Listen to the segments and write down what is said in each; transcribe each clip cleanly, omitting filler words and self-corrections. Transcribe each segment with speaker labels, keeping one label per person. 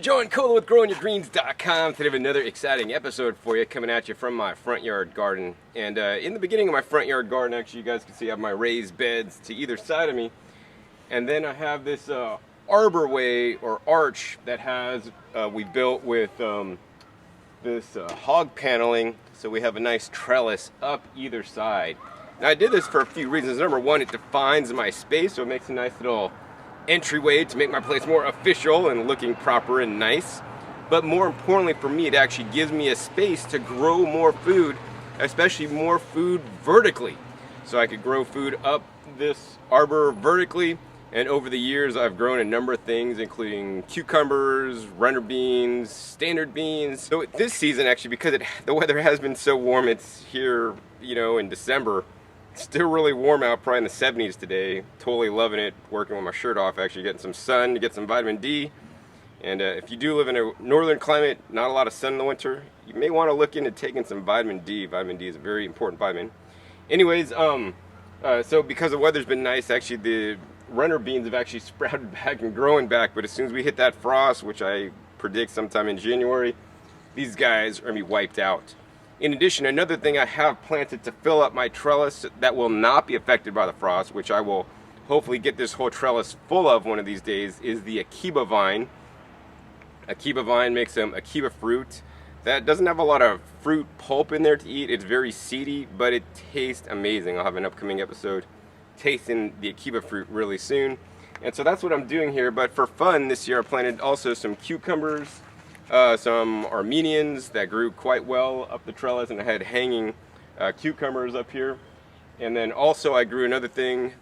Speaker 1: John Cola with GrowingYourGreens.com. Today we have another exciting episode for you, coming at you from my front yard garden. And in the beginning of my front yard garden, actually, you guys can see I have my raised beds to either side of me. And then I have this arborway or arch that we built with this hog paneling, so we have a nice trellis up either side. Now I did this for a few reasons. Number one, it defines my space, so it makes a nice little entryway to make my place more official and looking proper and nice. But more importantly for me, it actually gives me a space to grow more food, especially more food vertically. So I could grow food up this arbor vertically, and over the years I've grown a number of things, including cucumbers, runner beans, standard beans. So this season, actually, because the weather has been so warm, it's here, in December. It's still really warm out, probably in the 70s today. Totally loving it, working with my shirt off, actually getting some sun to get some vitamin D. And if you do live in a northern climate, not a lot of sun in the winter, you may want to look into taking some vitamin D. Vitamin D is a very important vitamin. Anyways, so because the weather's been nice, actually the runner beans have actually sprouted back and growing back. But as soon as we hit that frost, which I predict sometime in January, these guys are going to be wiped out. In addition, another thing I have planted to fill up my trellis that will not be affected by the frost, which I will hopefully get this whole trellis full of one of these days, is the Akiba vine. Akiba vine makes some Akiba fruit that doesn't have a lot of fruit pulp in there to eat. It's very seedy, but it tastes amazing. I'll have an upcoming episode tasting the Akiba fruit really soon. And so that's what I'm doing here. But for fun, this year I planted also some cucumbers, some Armenians that grew quite well up the trellis, and I had hanging cucumbers up here. And then also I grew another thing,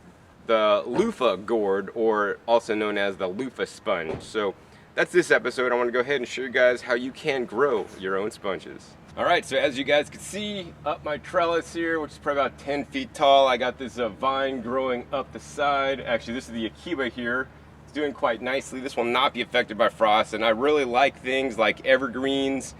Speaker 1: the luffa gourd, or also known as the luffa sponge. So that's this episode. I want to go ahead and show you guys how you can grow your own sponges. Alright, so as you guys can see, up my trellis here, which is probably about 10 feet tall, I got this vine growing up the side. Actually, this is the Akiba here. It's doing quite nicely. This will not be affected by frost, and I really like things like evergreens,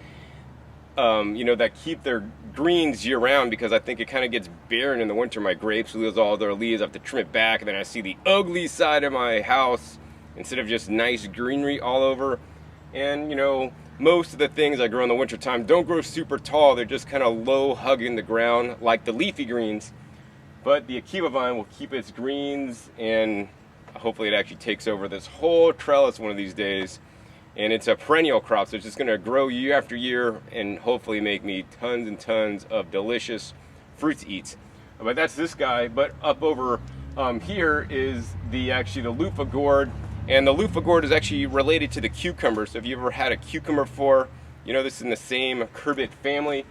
Speaker 1: that keep their greens year-round, because I think it kind of gets barren in the winter. My grapes lose all their leaves. I have to trim it back, and then I see the ugly side of my house instead of just nice greenery all over. And, most of the things I grow in the wintertime don't grow super tall. They're just kind of low, hugging the ground, like the leafy greens. But the Akiba vine will keep its greens, and hopefully it actually takes over this whole trellis one of these days. And it's a perennial crop, so it's just going to grow year after year and hopefully make me tons and tons of delicious fruit to eat. But that's this guy. But up over here is the luffa gourd. And the luffa gourd is actually related to the cucumber. So if you ever had a cucumber before, this is in the same curbit family.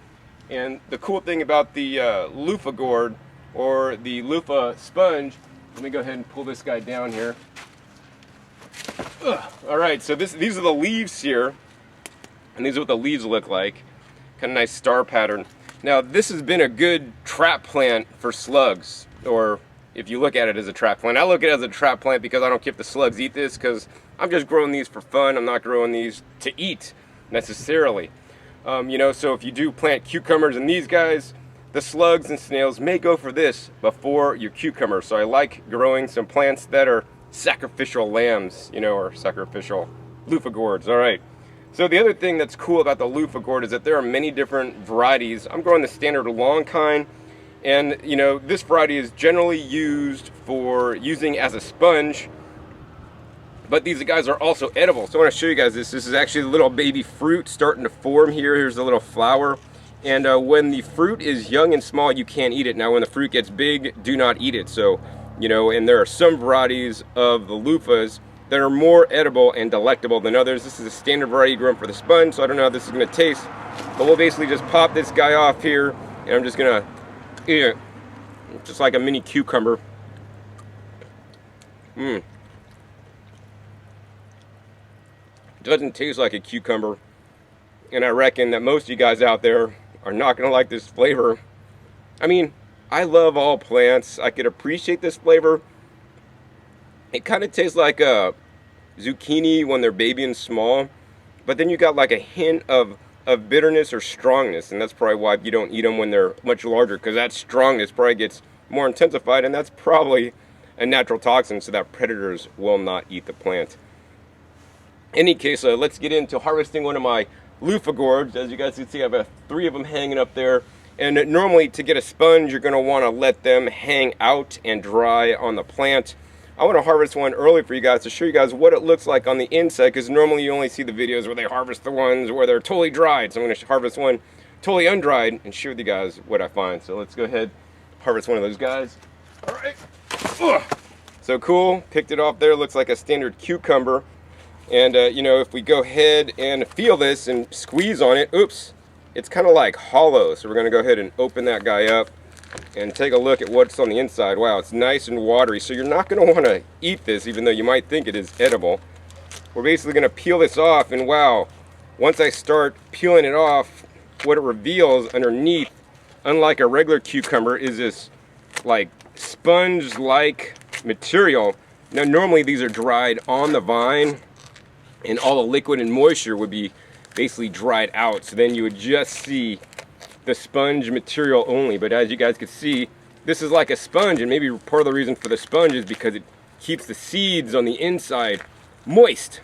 Speaker 1: And the cool thing about the luffa gourd, or the luffa sponge, let me go ahead and pull this guy down here. Alright, so these are the leaves here. And these are what the leaves look like. Kind of nice star pattern. Now, this has been a good trap plant for slugs, or if you look at it as a trap plant. I look at it as a trap plant because I don't care if the slugs eat this, because I'm just growing these for fun. I'm not growing these to eat necessarily. So if you do plant cucumbers and these guys, the slugs and snails may go for this before your cucumber. So I like growing some plants that are sacrificial lambs, or sacrificial luffa gourds. All right. So the other thing that's cool about the luffa gourd is that there are many different varieties. I'm growing the standard long kind. And, this variety is generally used for using as a sponge, but these guys are also edible. So I want to show you guys this. This is actually the little baby fruit starting to form here. Here's the little flower. And when the fruit is young and small, you can't eat it. Now, when the fruit gets big, do not eat it. So, and there are some varieties of the luffas that are more edible and delectable than others. This is a standard variety grown for the sponge, so I don't know how this is going to taste. But we'll basically just pop this guy off here, and I'm just going to eat it, just like a mini cucumber. It doesn't taste like a cucumber, and I reckon that most of you guys out there are not going to like this flavor. I mean, I love all plants. I could appreciate this flavor. It kind of tastes like a zucchini when they're baby and small, but then you got like a hint of bitterness or strongness, and that's probably why you don't eat them when they're much larger, because that strongness probably gets more intensified, and that's probably a natural toxin so that predators will not eat the plant. any case, let's get into harvesting one of my luffa gourds. As you guys can see, I have 3 of them hanging up there. And normally to get a sponge, you're going to want to let them hang out and dry on the plant. I want to harvest one early for you guys to show you guys what it looks like on the inside, because normally you only see the videos where they harvest the ones where they're totally dried. So I'm going to harvest one totally undried and share with you guys what I find. So let's go ahead, harvest one of those guys. All right. Ugh. So cool, picked it off there, looks like a standard cucumber. And you know, if we go ahead and feel this and squeeze on it, oops, it's kind of like hollow. So we're going to go ahead and open that guy up and take a look at what's on the inside. Wow, it's nice and watery. So you're not going to want to eat this, even though you might think it is edible. We're basically going to peel this off, and wow, once I start peeling it off, what it reveals underneath, unlike a regular cucumber, is this like sponge-like material. Now normally these are dried on the vine, and all the liquid and moisture would be basically dried out, so then you would just see the sponge material only. But as you guys can see, this is like a sponge, and maybe part of the reason for the sponge is because it keeps the seeds on the inside moist.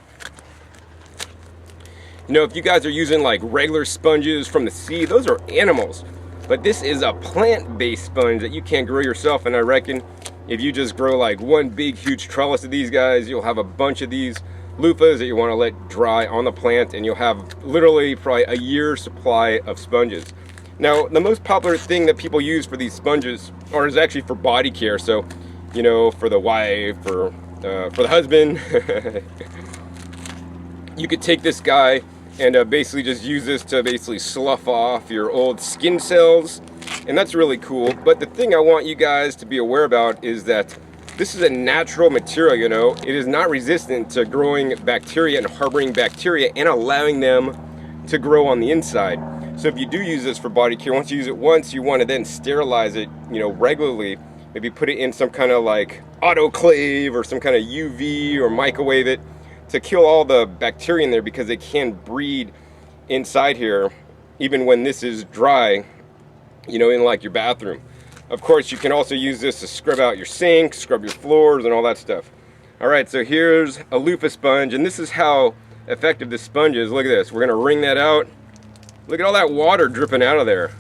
Speaker 1: You know, if you guys are using like regular sponges from the sea, those are animals. But this is a plant-based sponge that you can grow yourself, and I reckon if you just grow like one big huge trellis of these guys, you'll have a bunch of these luffas that you want to let dry on the plant, and you'll have literally probably a year's supply of sponges. Now, the most popular thing that people use for these sponges is actually for body care. So, you know, for the wife or for the husband, you could take this guy and basically just use this to basically slough off your old skin cells, and that's really cool. But the thing I want you guys to be aware about is that this is a natural material. You know, it is not resistant to growing bacteria and harboring bacteria and allowing them to grow on the inside. So if you do use this for body care, once you use it once, you want to then sterilize it, you know, regularly. Maybe put it in some kind of like autoclave or some kind of UV or microwave it to kill all the bacteria in there, because they can breed inside here even when this is dry, you know, in like your bathroom. Of course, you can also use this to scrub out your sink, scrub your floors, and all that stuff. All right, so here's a luffa sponge, and this is how effective this sponge is. Look at this. We're going to wring that out. Look at all that water dripping out of there.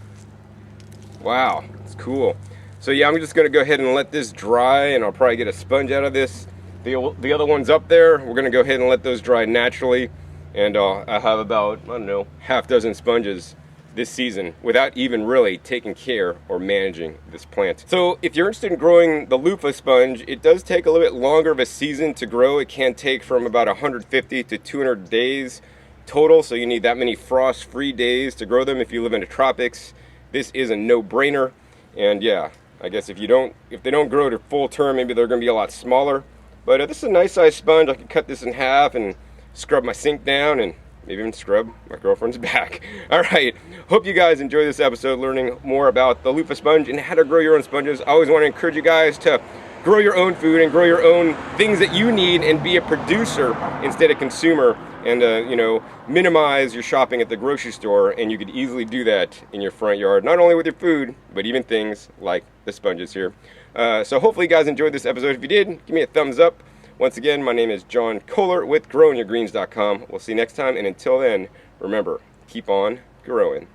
Speaker 1: Wow, it's cool. So yeah, I'm just going to go ahead and let this dry, and I'll probably get a sponge out of this. The other ones up there, we're going to go ahead and let those dry naturally, and I have about, I don't know, half dozen sponges this season without even really taking care or managing this plant. So if you're interested in growing the luffa sponge, it does take a little bit longer of a season to grow. It can take from about 150 to 200 days total, so you need that many frost-free days to grow them if you live in the tropics. This is a no-brainer, and yeah, I guess if they don't grow to full term, maybe they're going to be a lot smaller. But this is a nice sized sponge. I could cut this in half and scrub my sink down, and maybe even scrub my girlfriend's back. All right, hope you guys enjoy this episode, learning more about the luffa sponge and how to grow your own sponges. I always want to encourage you guys to grow your own food and grow your own things that you need, and be a producer instead of consumer, and you know, minimize your shopping at the grocery store. And you could easily do that in your front yard, not only with your food, but even things like the sponges here. So hopefully you guys enjoyed this episode. If you did, give me a thumbs up. Once again, my name is John Kohler with growingyourgreens.com. We'll see you next time, and until then, remember, keep on growing.